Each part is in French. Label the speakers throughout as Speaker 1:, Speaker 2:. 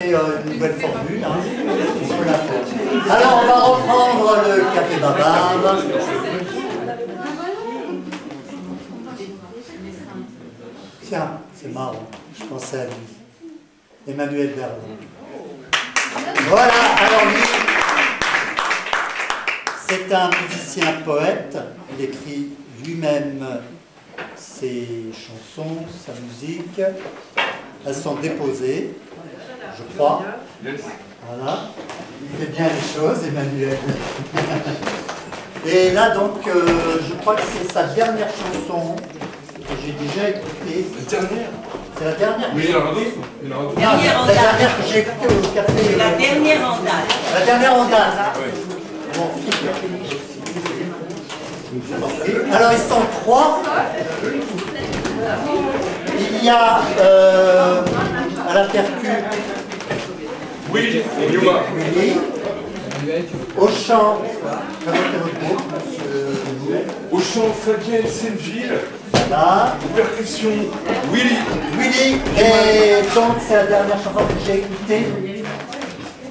Speaker 1: Une nouvelle formule, hein. On peut la faire. Alors on va reprendre le café Babar. Tiens, c'est marrant, je pensais à lui. Emmanuel Berlin. Voilà, alors lui, c'est un musicien poète. Il écrit lui-même ses chansons, sa musique. Elles sont déposées, je crois. Voilà. Il fait bien les choses, Emmanuel. Et là, donc, je crois que c'est sa dernière chanson que j'ai déjà écoutée.
Speaker 2: La dernière?
Speaker 1: C'est la dernière.
Speaker 2: Oui, il y en a d'autres.
Speaker 1: La dernière que j'ai écoutée au café.
Speaker 3: La dernière en date.
Speaker 1: La dernière en date.
Speaker 2: Oui.
Speaker 1: Bon. Alors, ils sont trois. Il y a à la percu
Speaker 2: Oui, Yuma.
Speaker 1: Willy. Au chant, comment est votre groupe, monsieur?
Speaker 2: Au chant, Fabien Senville.
Speaker 1: Là.
Speaker 2: Percussion, Willy.
Speaker 1: Willy. Et donc, c'est la dernière chanson que j'ai écoutée.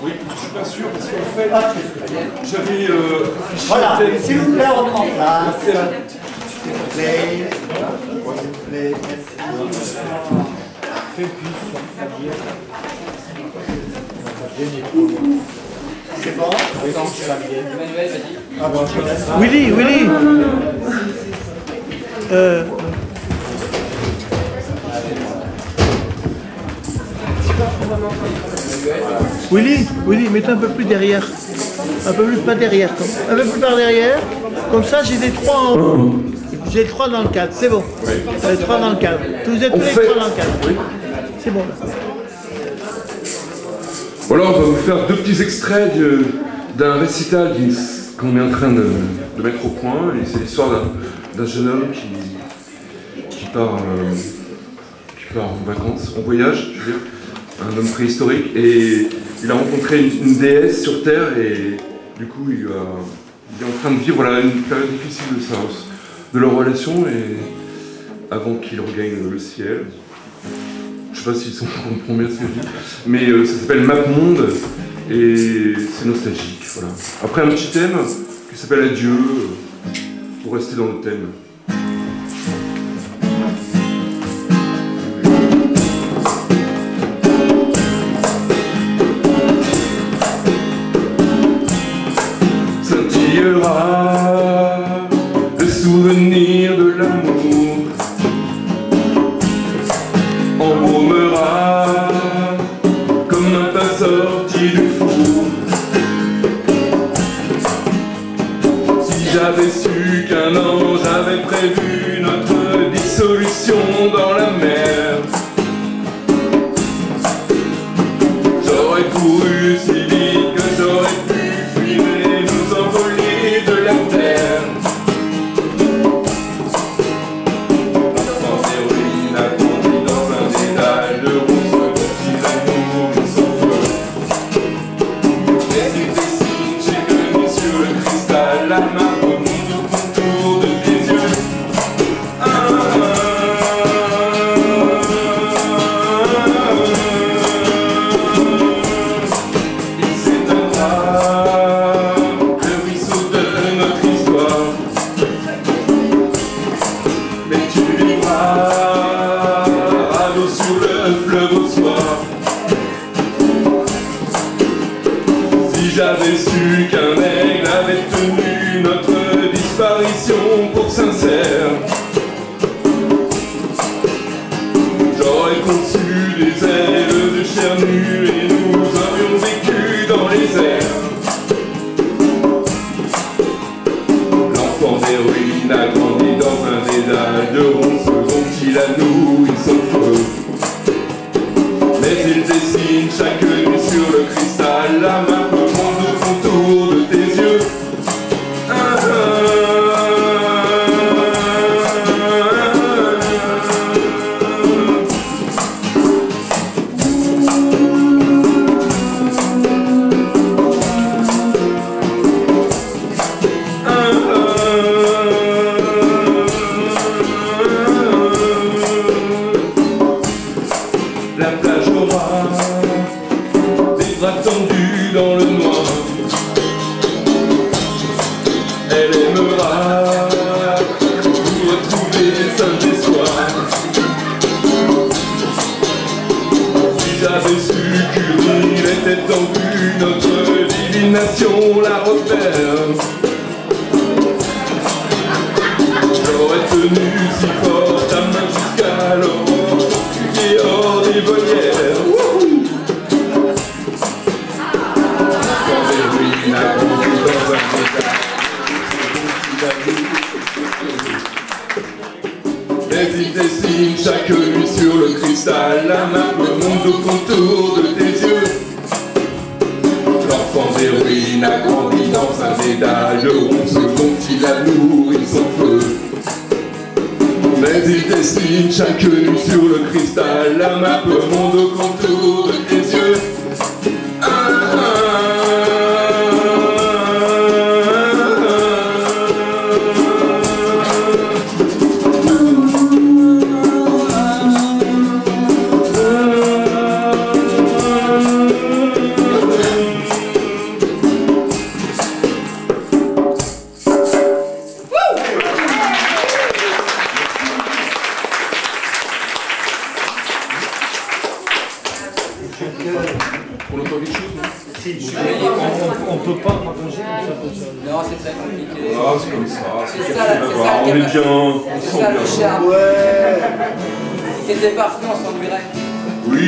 Speaker 2: Oui, je suis pas sûr parce qu'en fait,
Speaker 1: Ah,
Speaker 2: j'avais réfléchi
Speaker 1: voilà,
Speaker 2: à tel...
Speaker 1: s'il vous plaît, on reprend place. S'il vous plaît. S'il vous plaît, merci. C'est bon? Ah bon, je laisse.
Speaker 4: Willy. Willy, mets-toi un peu plus derrière. Un peu plus pas derrière. Un peu plus par derrière. Comme ça, j'ai les trois en haut. J'ai les trois dans le cadre, c'est bon. Les trois dans le cadre. Vous êtes tous les trois dans le cadre. C'est bon.
Speaker 5: Bon alors, on va vous faire deux petits extraits d'un récital qu'on est en train de mettre au point. Et c'est l'histoire d'un jeune homme qui part en vacances, en voyage, je veux dire, un homme préhistorique. Et il a rencontré une déesse sur Terre et du coup, il est en train de vivre une période difficile de leur relation et avant qu'il regagne le ciel. Je sais pas si on comprend bien ce que je dis, mais ça s'appelle Map Monde et c'est nostalgique, voilà. Après un petit thème qui s'appelle Adieu, pour rester dans le thème. Scintillera le souvenir de l'amour, embaumera comme un pain sorti du four. Si j'avais su qu'un ange avait prévu notre dissolution dans la mer, j'aurais couru si vite que j'aurais pu fuir et nous envoler de la terre. J'avais su qu'un aigle avait tenu notre disparition pour sincère, j'aurais conçu des ailes de chair nue et nous aurions vécu dans les airs. L'enfant des ruines a grandi dans un dédale de ronces, vont-ils à nous, ils sont faux. Mais il dessine chaque nuit sur le cristal la main autour de tes yeux. La plage aura bras tendus dans le noir. Elle aimera vous retrouver sain d'espoir. Si j'avais su qu'Uril était en vue, notre divination la repère. J'aurais tenu si fort ta main jusqu'à l'aurore, et hors des volières. Quand des ruines a grandi dans un état, mais il dessine chaque nuit sur le cristal la map monde au contour de tes yeux. L'enfant des ruines a grandi dans un dédale de ronces dont il a nourri son feu. Mais il dessine chaque nuit sur le cristal la map monde au contour de tes yeux.
Speaker 4: On peut pas partager comme ça.
Speaker 3: Non, c'est très compliqué.
Speaker 5: Ah, c'est comme ça.
Speaker 3: C'est ça,
Speaker 5: On est bien.
Speaker 3: c'est ça le charme.
Speaker 1: Ouais.
Speaker 3: Si c'était parfait, on s'ennuierait.
Speaker 5: Oui.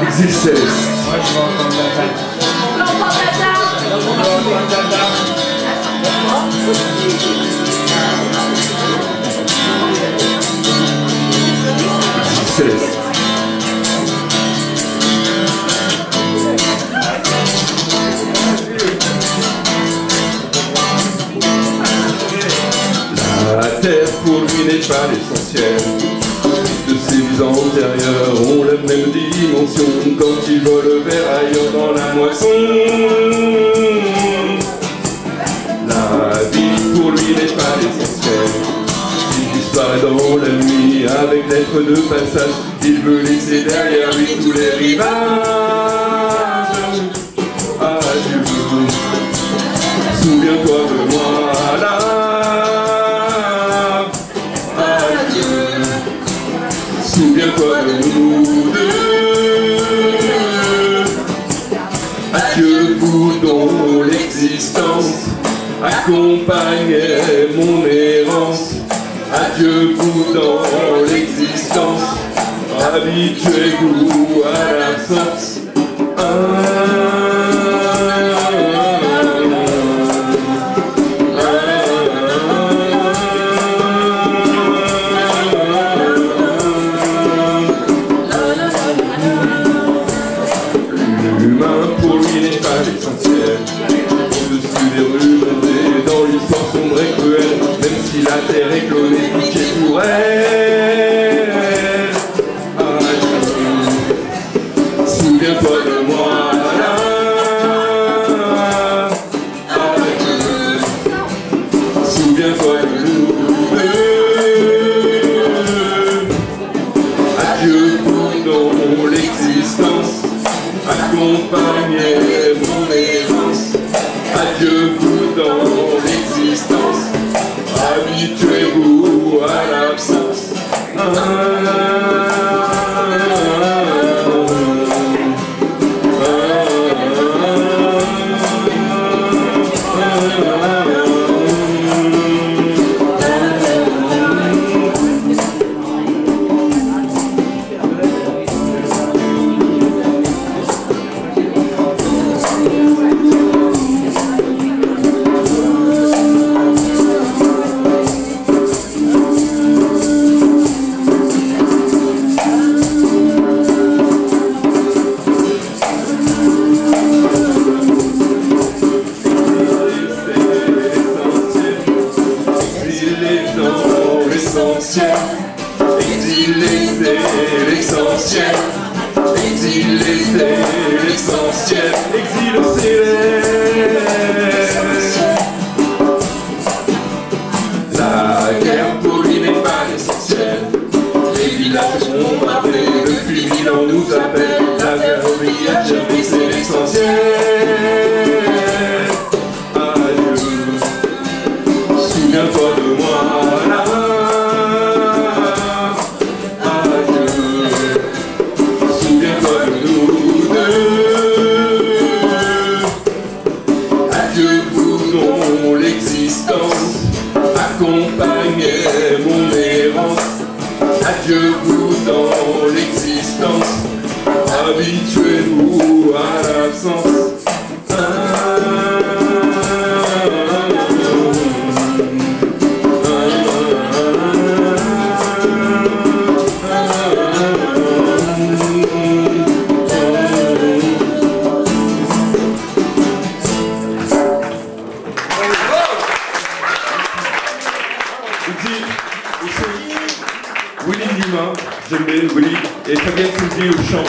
Speaker 5: Existe.
Speaker 4: Moi je vais entendre la table.
Speaker 5: Céleste. La terre pour lui n'est pas l'essentiel. De ses vies antérieures ont la même dimension quand il vole vers ailleurs dans la moisson. La vie pour lui n'est pas l'essentiel. Il disparaît dans la nuit avec l'être de passage. Il veut laisser derrière lui tous les rivages. Adieu, souviens-toi de moi là. Adieu, souviens-toi de nous deux. Adieu, vous dont l'existence accompagnait mon errance. Adieu, vous dans l'existence, habituez-vous à l'absence. L'humain pour lui n'est pas l'essentiel. Au-dessus des rues montées dans l'histoire sombre et cruelle, même si la terre est clonée, piquée pour elle. Adieu, souviens-toi de moi là. Adieu, souviens-toi de nous deux. Adieu pour dans l'existence accompagnez mon errance. Adieu vous dans l'existence, habituez-vous à l'absence. Exilé, c'est l'essentiel. Exilé, c'est l'essentiel. Exil céleste. La guerre pour lui n'est pas l'essentiel. Les villages bombardés depuis 1000 ans nous appellent. La habituez-vous à l'absence. Willy Lima, j'aime bien Willy, et Fabienne Sylvie au chant.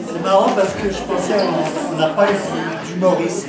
Speaker 1: C'est marrant parce que je pensais qu'on n'a pas d'humoriste.